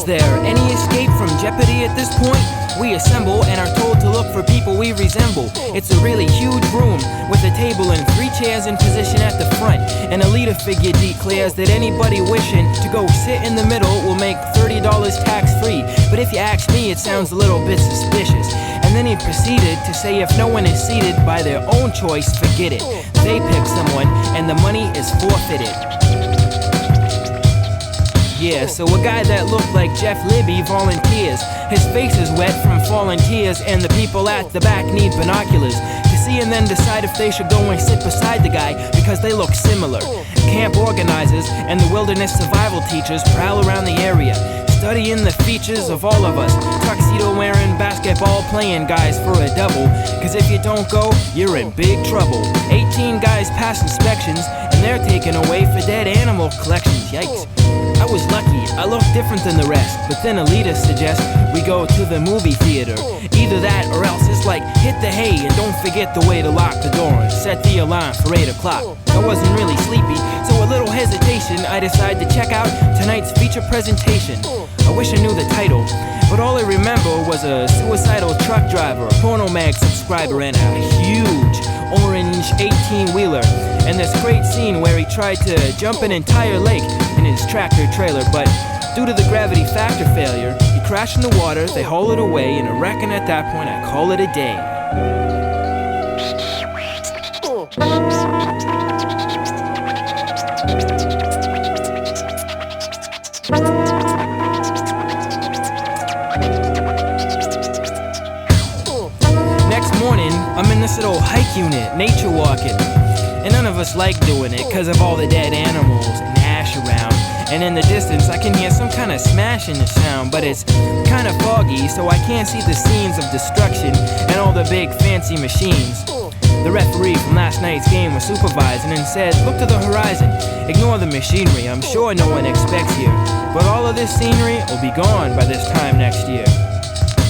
Is there any escape from jeopardy at this point? We assemble and are told to look for people we resemble. It's a really huge room with a table and 3 chairs in position at the front. And a leader figure declares that anybody wishing to go sit in the middle will make $30 tax-free. But if you ask me, it sounds a little bit suspicious. And then he proceeded to say if no one is seated by their own choice, forget it. They pick someone and the money is forfeited. Yeah, so a guy that looked like Jeff Libby volunteers. His face is wet from falling tears, and the people at the back need binoculars to see and then decide if they should go and sit beside the guy because they look similar. Camp organizers and the wilderness survival teachers prowl around the area, studying the features of all of us. Tuxedo wearing, basketball playing guys for a double. Cause if you don't go, you're in big trouble. 18 guys pass inspections, and they're taken away for dead animal collections. Yikes. I was lucky, I look different than the rest. But then a leader suggests we go to the movie theater. Either that or else it's like hit the hay and don't forget the way to lock the door and set the alarm for 8 o'clock. I wasn't really sleepy, so a little hesitation, I decided to check out tonight's feature presentation. I wish I knew the title, but all I remember was a suicidal truck driver, a porno mag subscriber, and a huge orange 18-wheeler. And this great scene where he tried to jump an entire lake in his tractor trailer, but due to the gravity factor failure, he crashed in the water, they haul it away, and I reckon at that point I call it a day. Next morning, I'm in this little hike unit, nature walking. And none of us like doing it because of all the dead animals and ash around. And in the distance I can hear some kind of smashing sound, but it's kind of foggy, so I can't see the scenes of destruction and all the big fancy machines. The referee from last night's game was supervising and said, look to the horizon, ignore the machinery, I'm sure no one expects here. But all of this scenery will be gone by this time next year.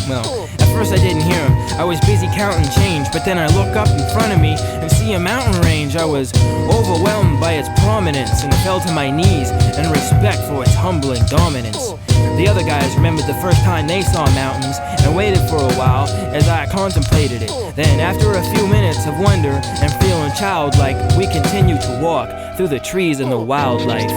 Well, at first I didn't hear him, I was busy counting change, but then I look up in front of me and see a mountain range. I was overwhelmed by its prominence and fell to my knees in respect for its humbling dominance. The other guys remembered the first time they saw mountains and waited for a while as I contemplated it. Then after a few minutes of wonder and feeling childlike, we continued to walk through the trees and the wildlife.